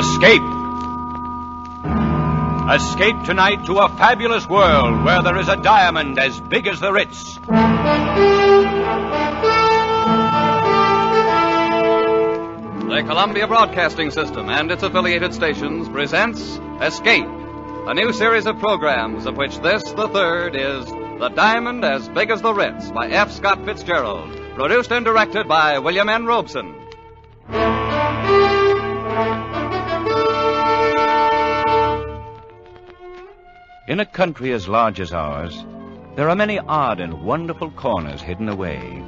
Escape. Escape tonight to a fabulous world where there is a diamond as big as the Ritz. The Columbia Broadcasting System and its affiliated stations presents Escape, a new series of programs of which this, the third, is The Diamond as Big as the Ritz by F. Scott Fitzgerald, produced and directed by William N. Robeson. In a country as large as ours, there are many odd and wonderful corners hidden away,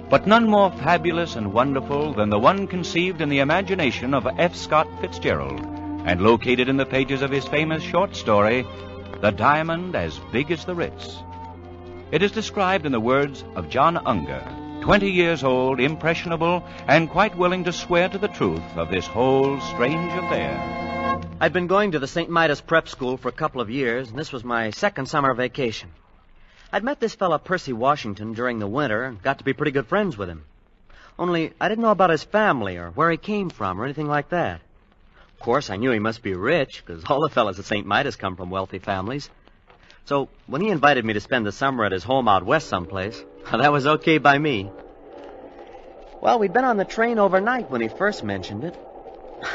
but none more fabulous and wonderful than the one conceived in the imagination of F. Scott Fitzgerald and located in the pages of his famous short story, The Diamond as Big as the Ritz. It is described in the words of John Unger, 20 years old, impressionable, and quite willing to swear to the truth of this whole strange affair. I'd been going to the St. Midas prep school for a couple of years, and this was my second summer vacation. I'd met this fella Percy Washington during the winter and got to be pretty good friends with him. Only I didn't know about his family or where he came from or anything like that. Of course, I knew he must be rich, because all the fellas at St. Midas come from wealthy families. So when he invited me to spend the summer at his home out west someplace, that was okay by me. Well, we'd been on the train overnight when he first mentioned it.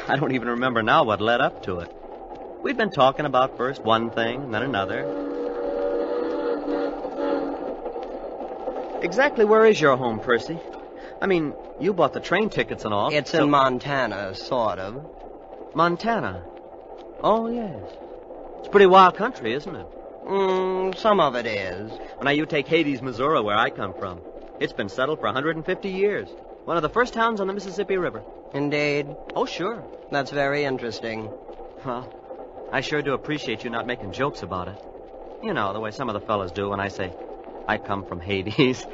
I don't even remember now what led up to it. We'd been talking about first one thing and then another. Exactly where is your home, Percy? I mean, you bought the train tickets and all. It's in Montana, sort of. Montana? Oh, yes. It's pretty wild country, isn't it? Some of it is. Well, now you take Hades, Missouri, where I come from. It's been settled for 150 years. One of the first towns on the Mississippi River. Indeed. Oh, sure. That's very interesting. Well, I sure do appreciate you not making jokes about it. You know, the way some of the fellas do when I say, I come from Hades.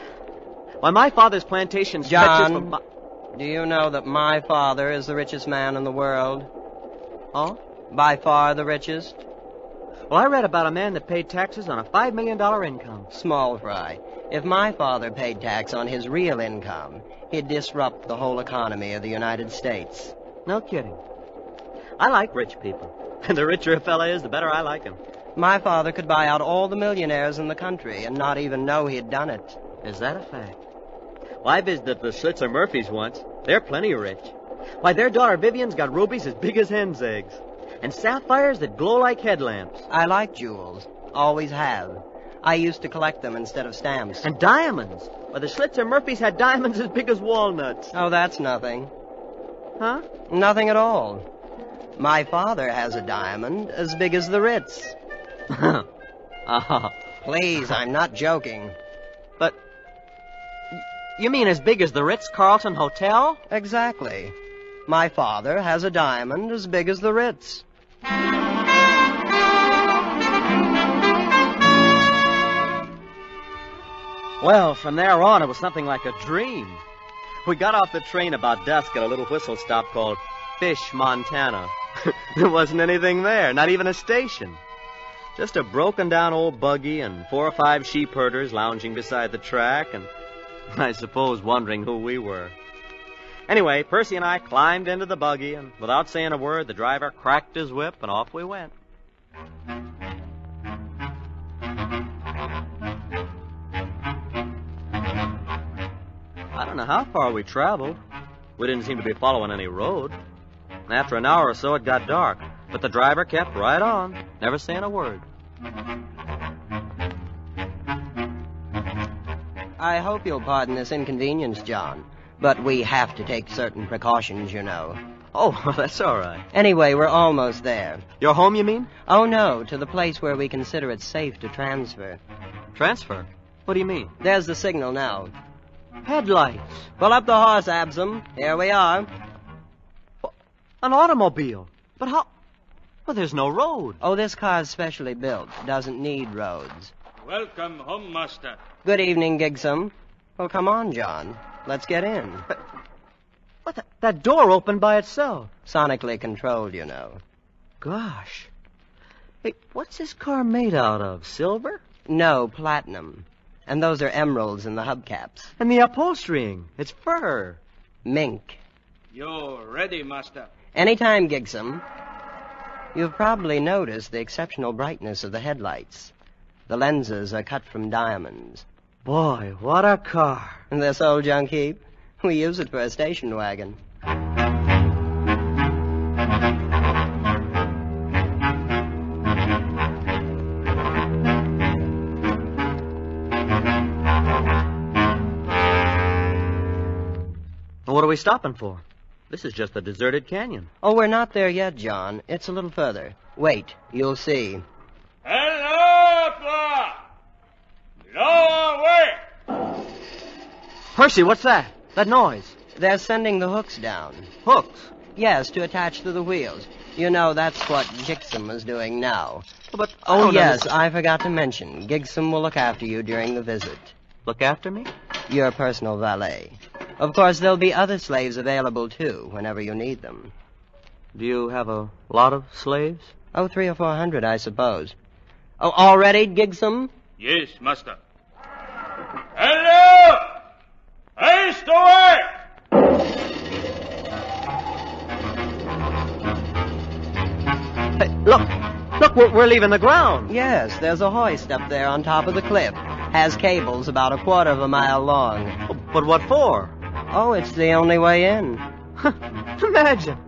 Why, my father's plantation stretches from... John, do you know that my father is the richest man in the world? Oh? By far the richest? Well, I read about a man that paid taxes on a $5 million income. Small fry. If my father paid tax on his real income, he'd disrupt the whole economy of the United States. No kidding. I like rich people. And the richer a fella is, the better I like him. My father could buy out all the millionaires in the country and not even know he'd done it. Is that a fact? Well, I visited the Schlitzer Murphys once. They're plenty rich. Why, their daughter Vivian's got rubies as big as hen's eggs. And sapphires that glow like headlamps. I like jewels. Always have. I used to collect them instead of stamps. And diamonds. Well, the Schlitzer Murphys had diamonds as big as walnuts. Oh, that's nothing. Huh? Nothing at all. My father has a diamond as big as the Ritz. Please, I'm not joking. But you mean as big as the Ritz-Carlton Hotel? Exactly. My father has a diamond as big as the Ritz. Well, from there on, it was something like a dream. We got off the train about dusk at a little whistle stop called Fish, Montana. There wasn't anything there, not even a station. Just a broken-down old buggy and 4 or 5 sheep herders lounging beside the track and, I suppose, wondering who we were. Anyway, Percy and I climbed into the buggy, and without saying a word, the driver cracked his whip, and off we went. I don't know how far we traveled. We didn't seem to be following any road. And after an hour or so, it got dark, but the driver kept right on, never saying a word. I hope you'll pardon this inconvenience, John, but we have to take certain precautions, you know. Oh, that's all right. Anyway, we're almost there. Your home, you mean? Oh, no, to the place where we consider it safe to transfer. Transfer? What do you mean? There's the signal now. Headlights. Pull up the horse, Absam. Here we are. An automobile. But how? Well, there's no road. Oh, this car's specially built. Doesn't need roads. Welcome home, master. Good evening, Gigsum. Well, come on, John. Let's get in. What? That door opened by itself. Sonically controlled, you know. Gosh. Hey, what's this car made out of? Silver? No, platinum. And those are emeralds in the hubcaps. And the upholstering. It's fur. Mink. You're ready, master. Anytime, Gigsum. You've probably noticed the exceptional brightness of the headlights. The lenses are cut from diamonds. Boy, what a car. And this old junk heap? We use it for a station wagon. What are we stopping for? This is just a deserted canyon. Oh, we're not there yet, John. It's a little further. Wait, you'll see. Hello, Pla! No way! Percy, what's that? That noise. They're sending the hooks down. Hooks. Yes, to attach to the wheels. You know, that's what Gigsum is doing now. But Oh, yes, I forgot to mention. Gigsum will look after you during the visit. Look after me? Your personal valet. Of course, there'll be other slaves available, too, whenever you need them. Do you have a lot of slaves? Oh, 300 or 400, I suppose. Oh, all ready, Gigsum? Yes, master. Hello! Haste away! Hey, look, we're leaving the ground. Yes, there's a hoist up there on top of the cliff. Has cables about a quarter of a mile long. But what for? Oh, it's the only way in. Imagine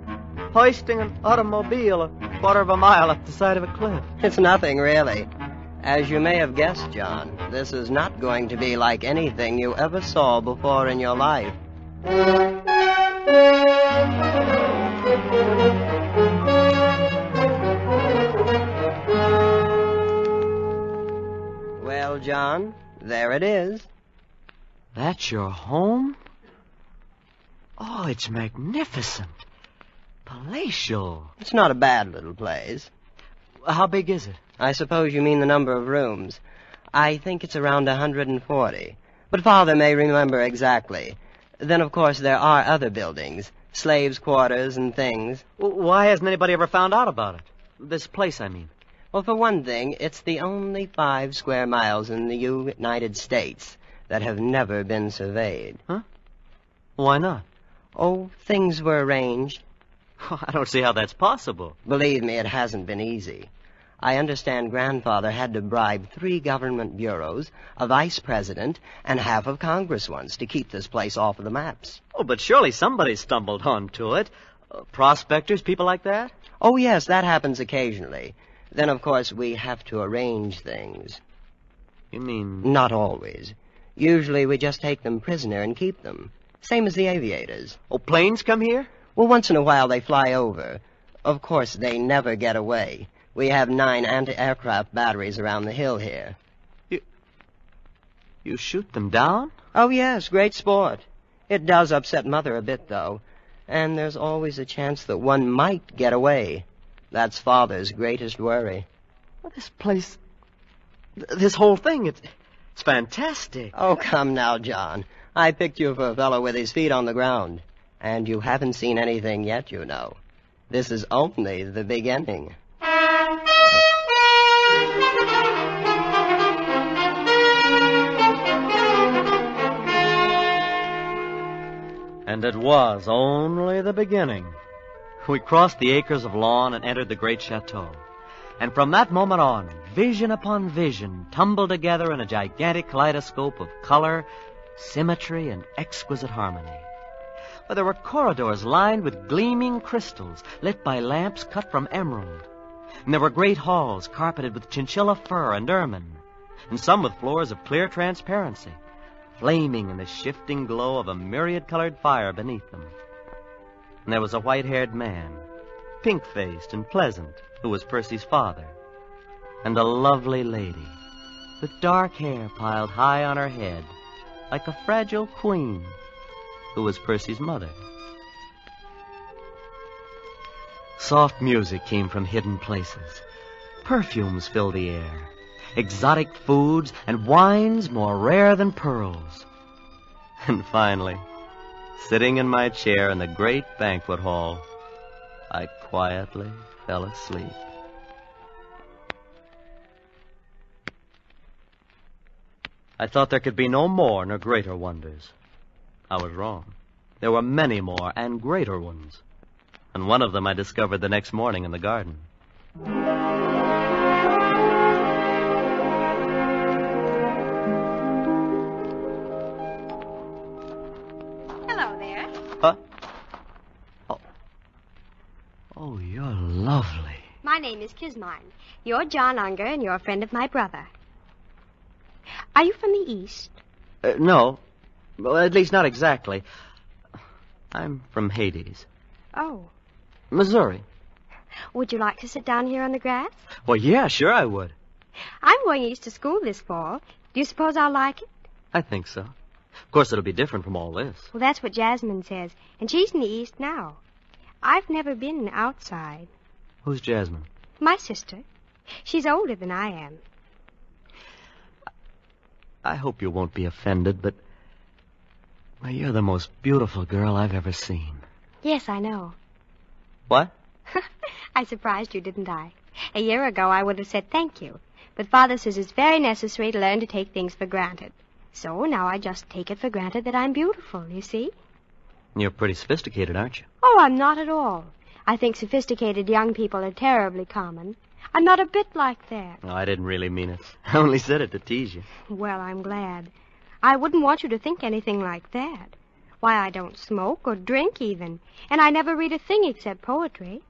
hoisting an automobile a quarter of a mile up the side of a cliff. It's nothing, really. As you may have guessed, John, this is not going to be like anything you ever saw before in your life. Well, John, there it is. That's your home? Oh, it's magnificent. Palatial. It's not a bad little place. How big is it? I suppose you mean the number of rooms. I think it's around 140. But Father may remember exactly. Then, of course, there are other buildings. Slaves' quarters and things. Why hasn't anybody ever found out about it? This place, I mean. Well, for one thing, it's the only 5 square miles in the United States that have never been surveyed. Huh? Why not? Oh, things were arranged. I don't see how that's possible. Believe me, it hasn't been easy. I understand Grandfather had to bribe 3 government bureaus, a vice president, and half of Congress once to keep this place off of the maps. Oh, but surely somebody stumbled onto it. Prospectors, people like that? Oh, yes, that happens occasionally. Then, of course, we have to arrange things. You mean... Not always. Usually we just take them prisoner and keep them. Same as the aviators. Oh, planes come here? Well, once in a while they fly over. Of course, they never get away. We have 9 anti-aircraft batteries around the hill here. You shoot them down? Oh, yes, great sport. It does upset Mother a bit, though. And there's always a chance that one might get away. That's Father's greatest worry. Well, this place... This whole thing, it's fantastic. Oh, come now, John. I picked you for a fellow with his feet on the ground. And you haven't seen anything yet, you know. This is only the beginning. And it was only the beginning. We crossed the acres of lawn and entered the great chateau. And from that moment on, vision upon vision tumbled together in a gigantic kaleidoscope of color, symmetry, and exquisite harmony. But there were corridors lined with gleaming crystals, lit by lamps cut from emerald. And there were great halls carpeted with chinchilla fur and ermine, and some with floors of clear transparency, flaming in the shifting glow of a myriad-colored fire beneath them. And there was a white-haired man, pink-faced and pleasant, who was Percy's father, and a lovely lady with dark hair piled high on her head, like a fragile queen, who was Percy's mother. Soft music came from hidden places. Perfumes filled the air, exotic foods and wines more rare than pearls. And finally, sitting in my chair in the great banquet hall, I quietly fell asleep. I thought there could be no more nor greater wonders. I was wrong. There were many more and greater ones. And one of them I discovered the next morning in the garden. Hello there. Huh? Oh, you're lovely. My name is Kismine. You're John Unger, and you're a friend of my brother. Are you from the East? No. Well, at least not exactly. I'm from Hades. Oh. Missouri. Would you like to sit down here on the grass? Well, yeah, sure I would. I'm going east to school this fall. Do you suppose I'll like it? I think so. Of course, it'll be different from all this. Well, that's what Jasmine says, and she's in the East now. I've never been outside. Who's Jasmine? My sister. She's older than I am. I hope you won't be offended, but... Well, you're the most beautiful girl I've ever seen. Yes, I know. What? I surprised you, didn't I? A year ago, I would have said thank you. But Father says it's very necessary to learn to take things for granted. So now I just take it for granted that I'm beautiful, you see? You're pretty sophisticated, aren't you? Oh, I'm not at all. I think sophisticated young people are terribly common. I'm not a bit like that. No, I didn't really mean it. I only said it to tease you. Well, I'm glad. I wouldn't want you to think anything like that. Why, I don't smoke or drink even. And I never read a thing except poetry.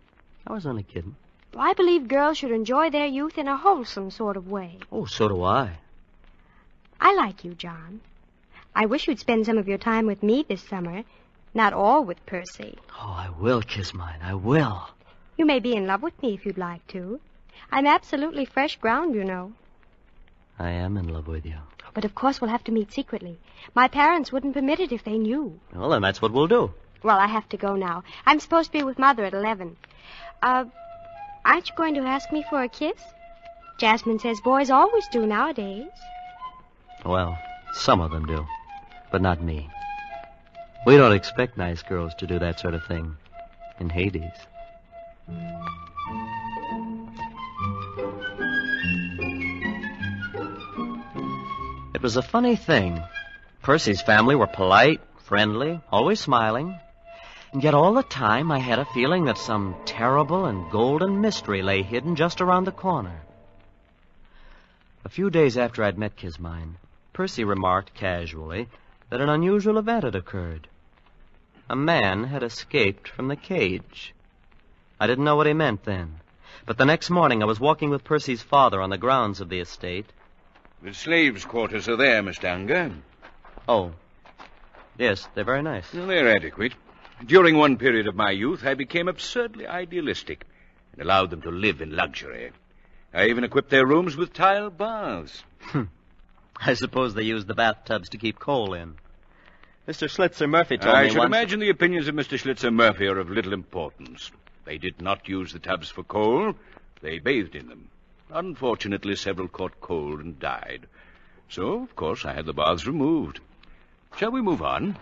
I was only kidding. Well, I believe girls should enjoy their youth in a wholesome sort of way. Oh, so do I. I like you, John. I wish you'd spend some of your time with me this summer, not all with Percy. Oh, I will, Kismine. I will. You may be in love with me if you'd like to. I'm absolutely fresh ground, you know. I am in love with you. But of course we'll have to meet secretly. My parents wouldn't permit it if they knew. Well, then that's what we'll do. Well, I have to go now. I'm supposed to be with Mother at 11. Aren't you going to ask me for a kiss? Jasmine says boys always do nowadays. Well, some of them do, but not me. We don't expect nice girls to do that sort of thing in Hades. It was a funny thing. Percy's family were polite, friendly, always smiling. And yet all the time I had a feeling that some terrible and golden mystery lay hidden just around the corner. A few days after I'd met Kismine, Percy remarked casually that an unusual event had occurred. A man had escaped from the cage. I didn't know what he meant then. But the next morning I was walking with Percy's father on the grounds of the estate. The slaves' quarters are there, Mr. Unger. Oh, yes, they're very nice. Well, they're adequate. During one period of my youth, I became absurdly idealistic and allowed them to live in luxury. I even equipped their rooms with tile baths. I suppose they used the bathtubs to keep coal in. Mr. Schlitzer Murphy told me I once... should imagine the opinions of Mr. Schlitzer Murphy are of little importance. They did not use the tubs for coal. They bathed in them. Unfortunately, several caught cold and died. So, of course, I had the baths removed. Shall we move on?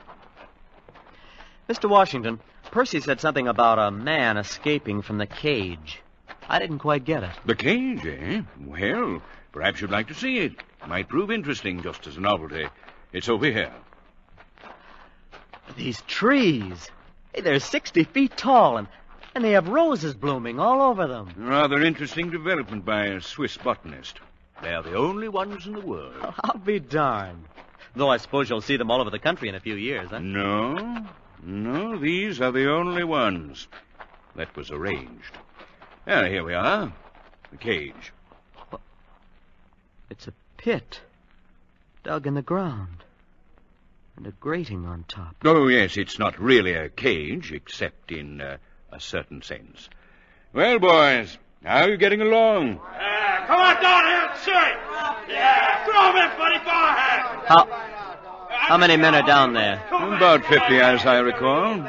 Mr. Washington, Percy said something about a man escaping from the cage. I didn't quite get it. The cage, eh? Well, perhaps you'd like to see it. Might prove interesting just as a novelty. It's over here. These trees. Hey, they're 60 feet tall, and they have roses blooming all over them. Rather interesting development by a Swiss botanist. They are the only ones in the world. Oh, I'll be darned. Though I suppose you'll see them all over the country in a few years, huh? No, these are the only ones. That was arranged. Here we are. The cage. Well, it's a pit dug in the ground. And a grating on top. Oh, yes, it's not really a cage, except in a certain sense. Well, boys, how are you getting along? Come on down here and see. Yeah, throw him in, buddy. Go ahead. How many men are down there? About 50, as I recall.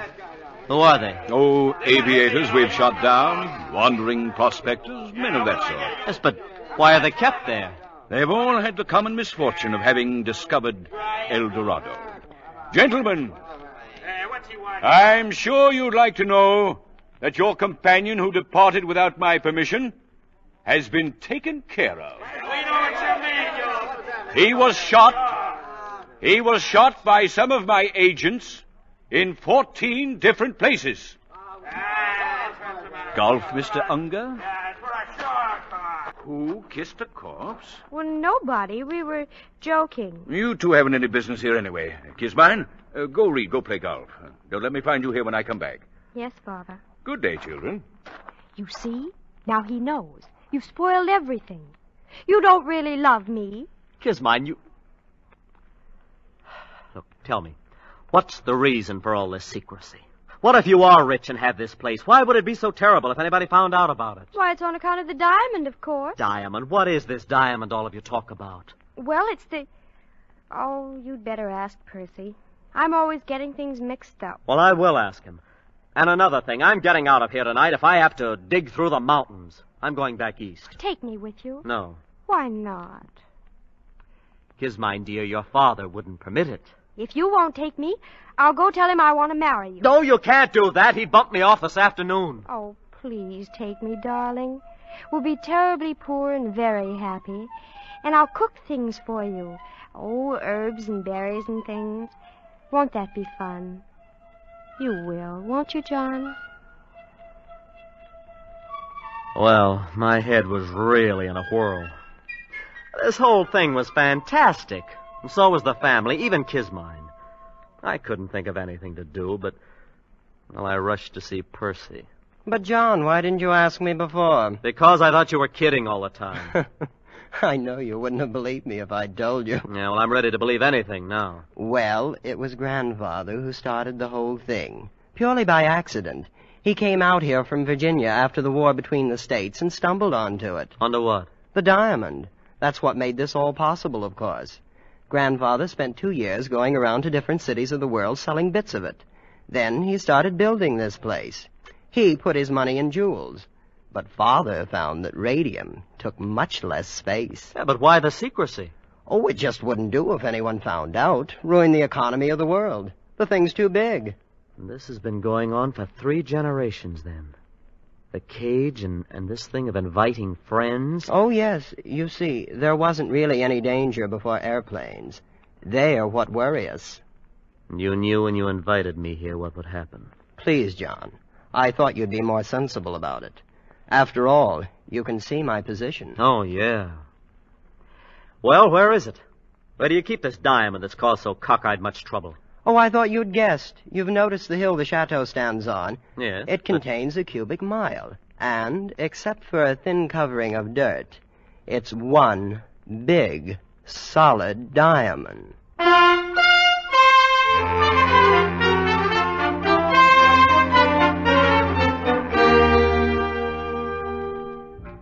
Who are they? Oh, aviators we've shot down, wandering prospectors, men of that sort. Yes, but why are they kept there? They've all had the common misfortune of having discovered El Dorado. Gentlemen, What's he want? I'm sure you'd like to know that your companion who departed without my permission has been taken care of. We know what you mean, you. He was shot by some of my agents in 14 different places. Golf, Mr. Unger? Yeah, it's for a shark car. Who kissed a corpse? Well, nobody. We were joking. You two haven't any business here anyway. Kismine, go read, go play golf. Don't let me find you here when I come back. Yes, Father. Good day, children. You see? Now he knows. You've spoiled everything. You don't really love me. Kismine, you... Look, tell me, what's the reason for all this secrecy? What if you are rich and have this place? Why would it be so terrible if anybody found out about it? Why, it's on account of the diamond, of course. Diamond? What is this diamond all of you talk about? Well, it's the... Oh, you'd better ask Percy. I'm always getting things mixed up. Well, I will ask him. And another thing, I'm getting out of here tonight if I have to dig through the mountains. I'm going back east. Take me with you. No. Why not? Kismine, dear, your father wouldn't permit it. If you won't take me, I'll go tell him I want to marry you. No, you can't do that. He'd bump me off this afternoon. Oh, please take me, darling. We'll be terribly poor and very happy. And I'll cook things for you. Oh, herbs and berries and things. Won't that be fun? You will, won't you, John? Well, my head was really in a whirl. This whole thing was fantastic. And so was the family, even Kismine. I couldn't think of anything to do, but... Well, I rushed to see Percy. But, John, why didn't you ask me before? Because I thought you were kidding all the time. I know you wouldn't have believed me if I'd told you. Yeah, well, I'm ready to believe anything now. Well, it was Grandfather who started the whole thing. Purely by accident. He came out here from Virginia after the war between the states and stumbled onto it. Onto what? The diamond. That's what made this all possible, of course. Grandfather spent 2 years going around to different cities of the world selling bits of it. Then he started building this place. He put his money in jewels. But Father found that radium took much less space. Yeah, but why the secrecy? Oh, it just wouldn't do if anyone found out. Ruin the economy of the world. The thing's too big. And this has been going on for 3 generations, then. The cage and this thing of inviting friends. Oh, yes. You see, there wasn't really any danger before airplanes. They are what worry us. You knew when you invited me here what would happen. Please, John. I thought you'd be more sensible about it. After all, you can see my position. Oh, yeah. Well, where is it? Where do you keep this diamond that's caused so cockeyed much trouble? Oh, I thought you'd guessed. You've noticed the hill the chateau stands on. Yes. It contains a cubic mile. And, except for a thin covering of dirt, it's one big, solid diamond.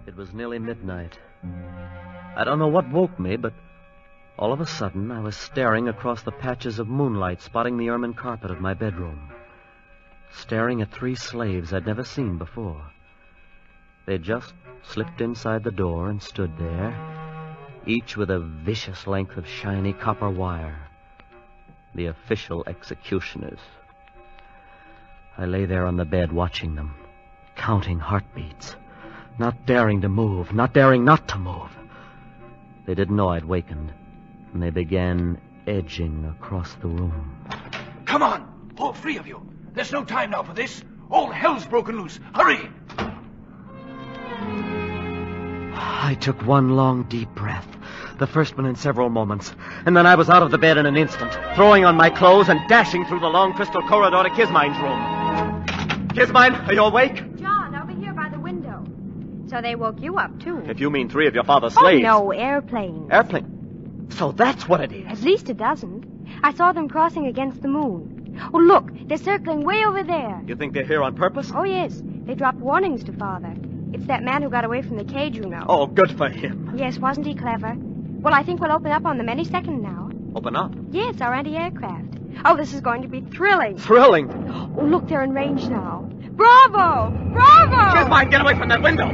It was nearly midnight. I don't know what woke me, but all of a sudden I was staring across the patches of moonlight spotting the ermine carpet of my bedroom. Staring at 3 slaves I'd never seen before. They just slipped inside the door and stood there, each with a vicious length of shiny copper wire. The official executioners. I lay there on the bed watching them, counting heartbeats, not daring to move, not daring not to move. They didn't know I'd wakened, and they began edging across the room. Come on, all 3 of you. There's no time now for this. All hell's broken loose. Hurry! I took one long, deep breath, the first one in several moments, and then I was out of the bed in an instant, throwing on my clothes and dashing through the long crystal corridor to Kismine's room. Kismine, are you awake? John, over here by the window. So they woke you up, too. If you mean 3 of your father's slaves. Oh, no, airplanes. Airplane? So that's what it is. At least a dozen. I saw them crossing against the moon. Oh, look, they're circling way over there. You think they're here on purpose? Oh, yes. They dropped warnings to Father. It's that man who got away from the cage, you know. Oh, good for him. Yes, wasn't he clever? Well, I think we'll open up on them any second now. Open up? Yes, our anti-aircraft. Oh, this is going to be thrilling. Thrilling? Oh, look, they're in range now. Bravo! Bravo! Kismine, get away from that window!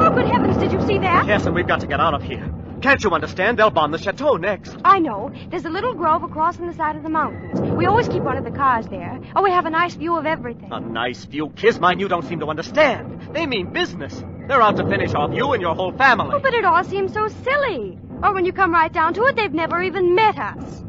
Oh, good heavens, did you see that? Yes, and we've got to get out of here. Can't you understand? They'll bomb the chateau next. I know. There's a little grove across on the side of the mountains. We always keep one of the cars there. Oh, we have a nice view of everything. A nice view? Kismine, you don't seem to understand. They mean business. They're out to finish off you and your whole family. Oh, but it all seems so silly. Or when you come right down to it, they've never even met us.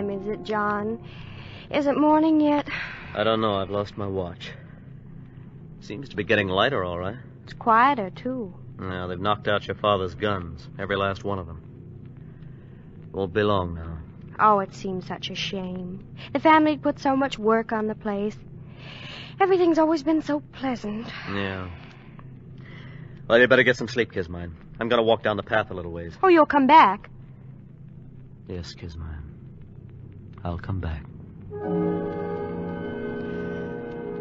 time is it, John? Is it morning yet? I don't know. I've lost my watch. Seems to be getting lighter, all right. It's quieter, too. Now, they've knocked out your father's guns. Every last one of them. Won't be long now. Oh, it seems such a shame. The family put so much work on the place. Everything's always been so pleasant. Yeah. Well, you better get some sleep, Kismine. I'm going to walk down the path a little ways. Oh, you'll come back? Yes, Kismine. I'll come back.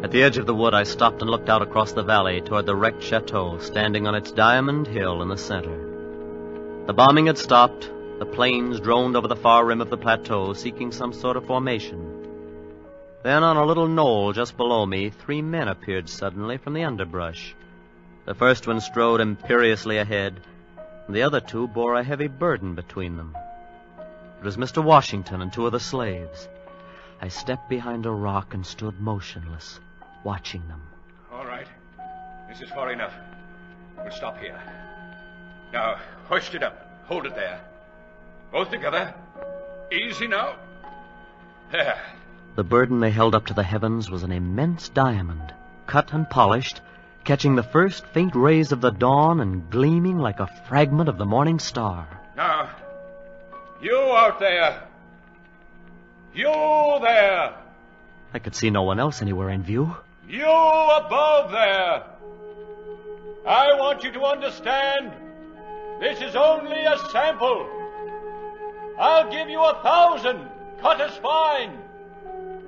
At the edge of the wood, I stopped and looked out across the valley toward the wrecked chateau standing on its diamond hill in the center. The bombing had stopped. The planes droned over the far rim of the plateau, seeking some sort of formation. Then, on a little knoll just below me, 3 men appeared suddenly from the underbrush. The first one strode imperiously ahead, and the other 2 bore a heavy burden between them. It was Mr. Washington and 2 of the slaves. I stepped behind a rock and stood motionless, watching them. All right. This is far enough. We'll stop here. Now, hoist it up. Hold it there. Both together. Easy now. There. The burden they held up to the heavens was an immense diamond, cut and polished, catching the first faint rays of the dawn and gleaming like a fragment of the morning star. Now, you out there. You there. I could see no one else anywhere in view. You above there. I want you to understand, this is only a sample. I'll give you 1,000, cut as fine,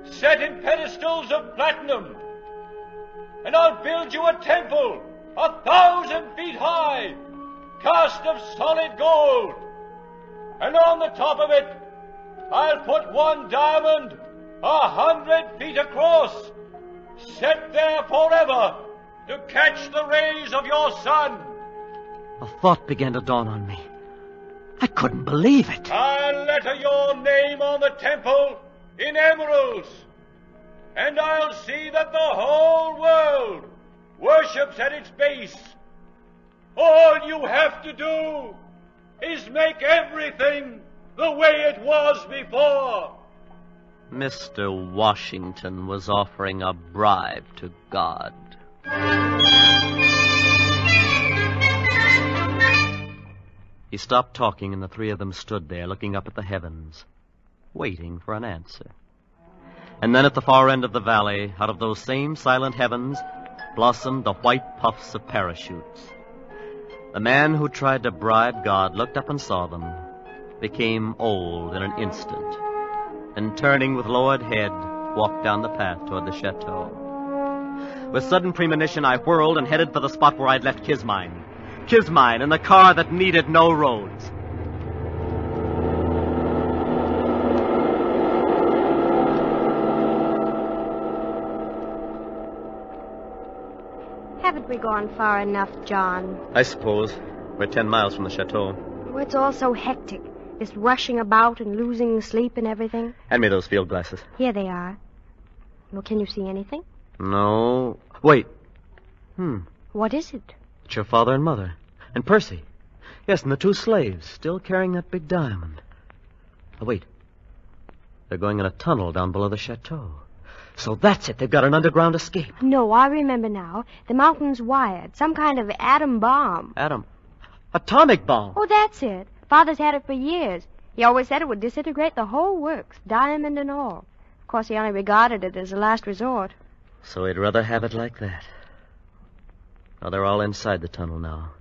set in pedestals of platinum. And I'll build you a temple 1,000 feet high, cast of solid gold. And on the top of it, I'll put 1 diamond 100 feet across, set there forever to catch the rays of your sun. A thought began to dawn on me. I couldn't believe it. I'll letter your name on the temple in emeralds, and I'll see that the whole world worships at its base. All you have to do is make everything the way it was before. Mr. Washington was offering a bribe to God. He stopped talking, and the 3 of them stood there, looking up at the heavens, waiting for an answer. And then at the far end of the valley, out of those same silent heavens, blossomed the white puffs of parachutes. The man who tried to bribe God looked up and saw them, became old in an instant, and turning with lowered head, walked down the path toward the chateau. With sudden premonition, I whirled and headed for the spot where I'd left Kismine. Kismine in the car that needed no roads. Haven't we gone far enough, John? I suppose. We're 10 miles from the chateau. Oh, it's all so hectic. This rushing about and losing sleep and everything. Hand me those field glasses. Here they are. Well, can you see anything? No. Wait. What is it? It's your father and mother. And Percy. Yes, and the 2 slaves, still carrying that big diamond. Oh, wait. They're going in a tunnel down below the chateau. So that's it. They've got an underground escape. No, I remember now. The mountain's wired. Some kind of atom bomb. Atomic bomb. Oh, that's it. Father's had it for years. He always said it would disintegrate the whole works, diamond and all. Of course, he only regarded it as a last resort. So he'd rather have it like that. Well, they're all inside the tunnel now.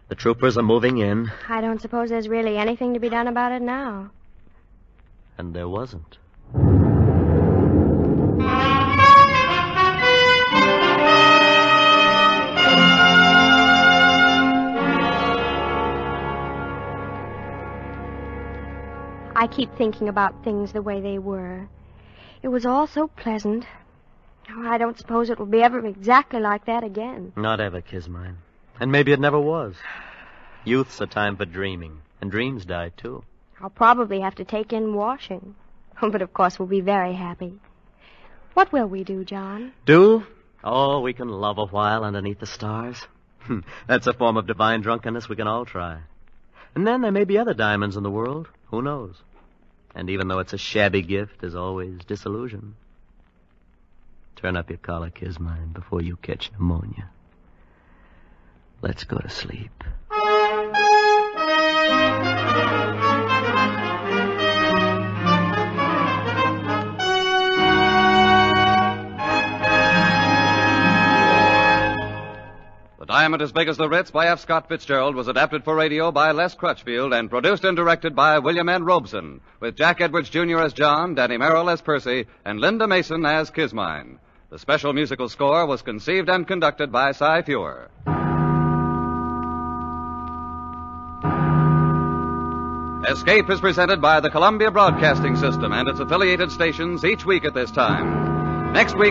The troopers are moving in. I don't suppose there's really anything to be done about it now. And there wasn't. I keep thinking about things the way they were. It was all so pleasant. Oh, I don't suppose it will be ever exactly like that again. Not ever, Kismine. And maybe it never was. Youth's a time for dreaming, and dreams die, too. I'll probably have to take in washing. But, of course, we'll be very happy. What will we do, John? Do? Oh, we can love a while underneath the stars. That's a form of divine drunkenness we can all try. And then there may be other diamonds in the world. Who knows? And even though it's a shabby gift, there's always disillusion. Turn up your collar, Kismine, before you catch pneumonia. Let's go to sleep. The Diamond as Big as the Ritz by F. Scott Fitzgerald was adapted for radio by Les Crutchfield and produced and directed by William N. Robeson, with Jack Edwards Jr. as John, Danny Merrill as Percy, and Linda Mason as Kismine. The special musical score was conceived and conducted by Cy Feuer. Escape is presented by the Columbia Broadcasting System and its affiliated stations each week at this time. Next week,